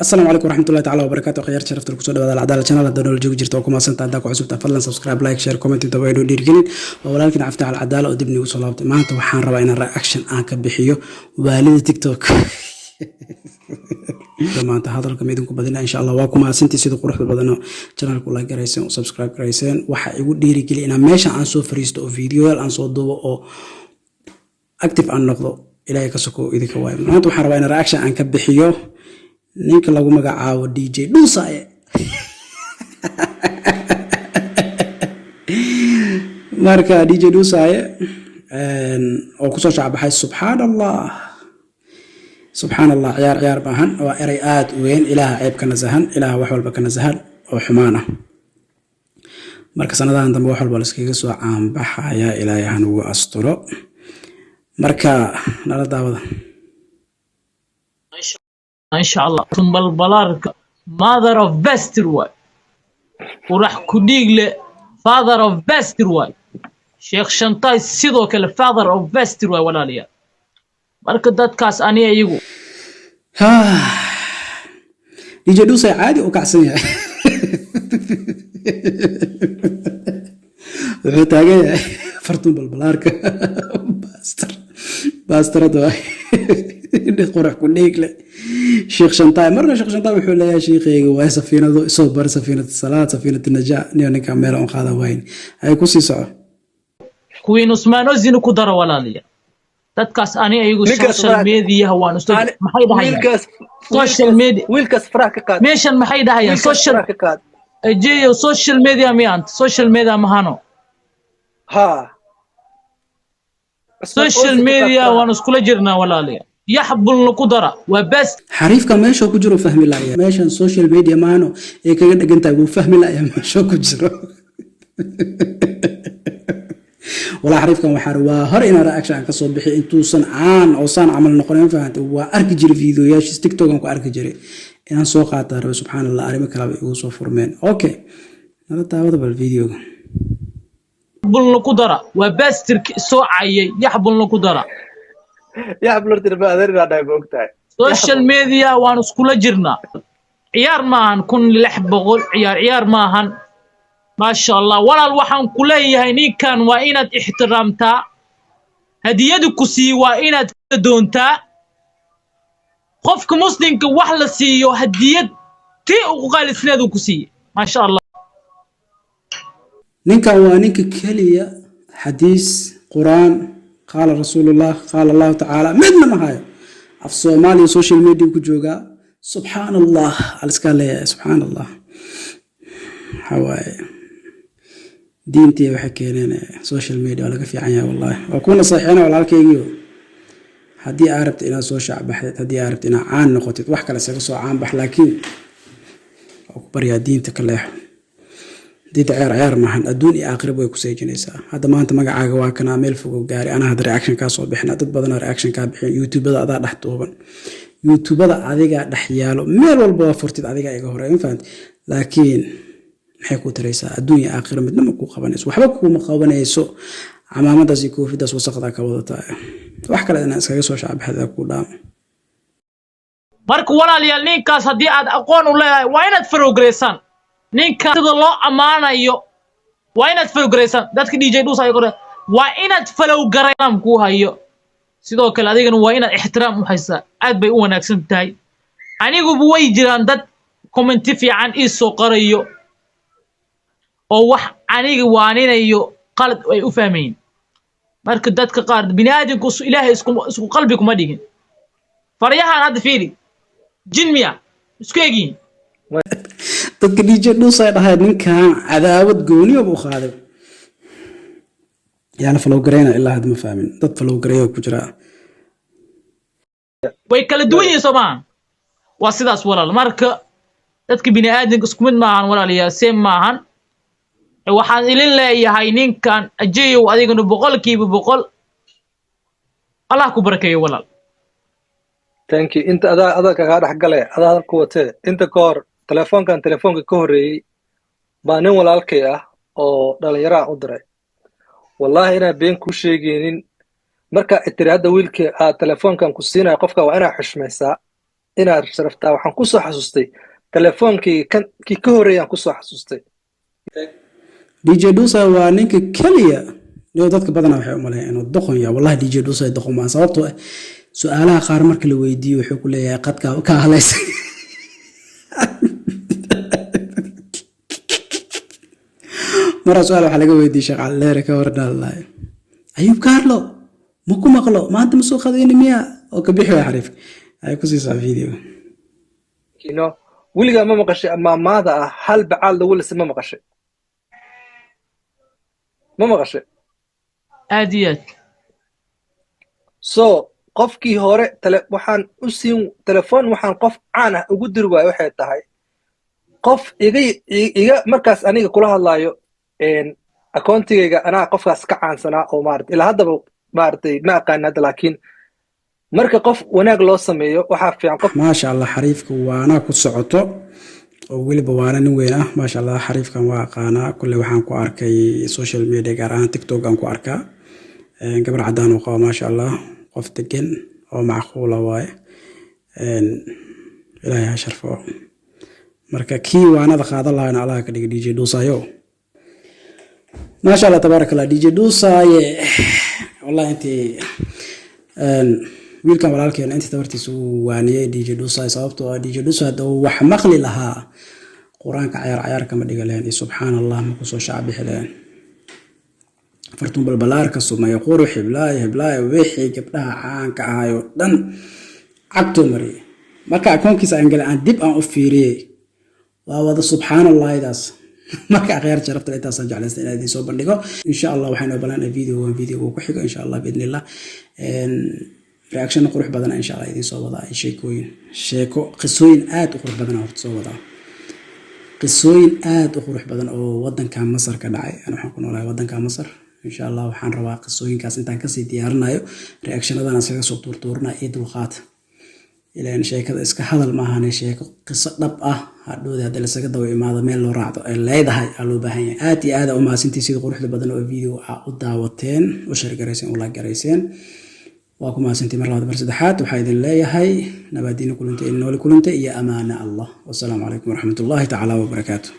السلام عليكم ورحمة الله تعالى وبركاته. خير شرفت لكم سوداء العدالة channel هذا نول جوجي جرت وكم أصلا تعداك وعزبت فضلا سبسكرايب لايك شير كومنت تبعيدوا ديرجين ولكن عفت على العدالة ودبني وصلابت ما أنت وحان ربعنا الرياكشن أنك بحيو والد تيك توك ما أنت هذا الكم يدكم بدنا إن شاء الله وكم أسنتي سيد قروح بدنا channel كله جريسين وسبسكرايب جريسين وحيقول ديرجين أنا ماشي عن صو فريست أو فيديو عن صو ضو أو أكتب عن نقطة إلى كسكو إذا كواي ما أنت وحان ربعنا الرياكشن أنك بحيو ninka lagu magacaabo DJ Dhuusaye marka DJ Dhuusaye oo ku soo shacbaxay subhanallah ciyaar baahan waa eray aad u weyn ilaaha ceeb ka nasahan ilaaha wax walba ka nasahan oo xumaana marka sanadahan dambe wax walba la iskaga soo caanbaxaya ilaahay han ugu asturo marka nala daawada إن شاء الله ثم البلارك mother of best رواي وراح كديق له father of best رواي شيخ شنطاي سيدو كله father of best رواي ولا ليا مركز دات كاس أني أيجو DJ Dhuusaye عادي وكعسن يعني وحتاجي فرتون بالبلارك باستر دواي قرح كليك له شيخ شنطاي مرة شيخ شنطاي وحول يا شيخي وهي سفينة صوبر سفينة الصلاة سفينة النجاة نيوني كاميرا ونخاذا وين هاي كوسي سعو كوين عثمان وزين كدر ولا ليا تتكاس أني أيجو سوشيال ميديا هو نستوى محيدا هاي سوشيال ميديا ويلكس فراك قاد ميشن محيدا هاي سوشيال جي سوشيال ميديا ميانت سوشيال ميديا مهانو ها سوشيال ميديا ونسكول جرنا ولا ليا يحب القدرة وبس حريف كمان شو كجرو فهم الله يا ماشان سوشيال ميديا مانو إيه كده جنتا يقول فهم الله يا ما شو كجرو ولا حريف كمان حروا هر إنا رأكشن كصوب بحي أنتو صنعان أو صنع عمل نقرين فهمت وأرك جري فيديو ياش تيك توك أنكو أرك جري إن سوق عطار سبحان الله أريم كلام يوسف فرمان أوكي هذا تعود بالفيديو يحب القدرة وبس ترك سوعي يحب القدرة يا بلور تربى هذا هذا بوقتها سوشيال ميديا ونسكول جرنا عيار ماهن كن لحب بقول عيار ماهن ما شاء الله ولا الوحن كليه هني كان وإنت احترامتا هدية كسي وإنت دونتا خفك مسلم كوحلة سيو هدية تي وقال سنادو كسي ما شاء الله نينكا وانينك كلية حديث قرآن قال رسول الله قال الله تعالى مدنا ما هاي في الصومالي سوشيال ميديا كجوجا سبحان الله على سكالة سبحان الله حواي دينتي وحكينا سوشيال ميديا ولا في عيا والله وكنا صحيحين ولا كيجيو هدي عرفت إلى سوشيال بحث هدي عرفت إلى عن نقطة وحكي لسه عن بح لكن أكبر يا دين تكلح ديت عيار معهن أدوني آخر ويكو سيجنيسا هذا ما أنت مقع واكنا ميل فوق قاري أنا هذا رياكشن كاسو بحنا ضد بدنا رياكشن كابحين يوتيوب هذا هذا دحتوبن يوتيوب هذا عاديقا دحيالو ميل والبوا فرتيد عاديقا إيقا هورين فهمت لكن محيكو تريسا أدوني آخر مدنا مكو قبانيسو وحبكو مقابانيسو عمامة داسي كوفي داس وسقدا كوضتا وحكا لدينا اسكاقسو شعب هذا كودام marka walaalayaal ninkaas hadii aad aqoon u leedahay waa inaad progressan ninka sida loo amaanayo waa inaad progressan dadka DJ Dhuusaye qore waa inaad follow gareeyam ku hayo sidoo kale adigana waa inaad ixtiraam u haysaa aad bay u wanaagsan tahay anigu way jiraan dad comment fiican ii soo qarayo oo wax aniga waaninayo qalad ay u fahmeen marka dadka qaar bini'aadamku ilaahay isku qalbi kuma dhigin faryahan hadda fiiri jinmiya isku eegin dadka DJ Dhuusaye dhahay ninkan cadaawad gooniyo buu qaaday yaana follow gareena ilaa had ma fahmin dad follow gareeyo ku jira way kala duwan yihiin Soomaan waa sidaas walaal marka dadka bini'aadamku isku mid maahan walaalayaal same maahan waxaan ilin leeyahay ninkan ajeeyo adiguna boqolkiiba boqol Allah ku barakeeyo walaal thank you inta ada kaga dhaxgalay ada ku watay inta koor telefoonka ka horeeyay baa nin walaalkay ah oo dhalinyaro u diray wallahi ina been ku sheegeenin marka itiraada wiilka telefoonkan ku siinay qofka waa ina xushmaysaa inaad sharaftaa waxaan kusoo xasuustay telefoonkii kii ka horreeyaan kusoo xasuustay DJ Dusa waa ninka kaliya iyo dadka badanaa waxay u maleeyaan inuu doqon yahay wallahi DJ Dusa doqon ma sababtoo ah su'aalaha qaar marka la weydiiyo wuxuu ku leeyahay qadka ka halaysan mara su'aal waxa laga weydiiyay Sheekh Cali Leere ka warnaa Ayub Carlo ma ku maqlo maanta ma soo qadayni miya oo ka bixi xariif ay ku siisaa video weligaa ma maqashay amaamaada ah hal bacaal lagu lisay ma maqashay aad iyo aad so qofkii hore waxaan u siin telefoon waxaan qof caan ah ugu diri waayo waxay tahay qof iga markaas aniga kula hadlaayo akoontigayga anaa qofkaas ka caansanaa oo maarata ilaa haddaba maaragtay ma aqaan hadda laakiin marka qof wanaag loo sameeyo waxaa fiican qof maasha Allah xariifka waana ku socoto oo weliba waana nin weyn ah maasha Allah xariifkan waa aqaanaa kulli waxaan ku arkay social media gaar ahaan TikTok aan ku arkaa gabar cadaan oo qaba maasha Allah qof degan oo macquula waaye ilaahay ha sharfo marka kii waanada qaadan lahayn Allah ka dhigay DJ Dusayo maasha Allah tabarakallah DJ Dusaye wallahi intii wiilkan walaalkeena intii tabartiisu waaniyay DJ Dusaye sababtoo ah DJ Dusaye wax maqli lahaa quraanka ciyaar kama dhiga leen subhanallah ma ku soo shacbi heleen fartun balbalaarka sumaya qurux heblaay wixii gabdhaha caanka ahayo dhan cagto mari marka akoonkiisa aan galay aan dib aan u fiiriyay waa wada subhanallah idaas marka akhyaar sharafta intaas aan jeclaystay inaad soo bandhigo insha Allah waxaan ogolaan video ku xigo insha Allah biidnillah reaction qurux badan insha Allah idin soo wada sheeko qisooyin aad u qurux badan oo soo wada qisooyin aad u qurux badan oo wadanka Masar ka dhacay ana waxaan ku noolahay wadanka Masar insha Allah waxaan rabaa qisooyinkaas intaan ka sii diyaarinayo reactionadana isaga soo tuurtuurna ee dulqaad ilaan sheekada iska hadal ma ahan sheeko qiso dhab ah hadhood hadda la saga dawo imaado meel loo raacdo ay leedahay loo baahan yahay aad iyo aad u maasintii sida quruxda badan oo video u daawateen oo share gareyseen oo la gareyseen waa ku maasintii mar labaad mar saddexaad waxa idin leeyahay nabadiina kulanta iyo amaana Allah wassalaamu calaykum waraxmatullaahi tacaala wabarakaatuh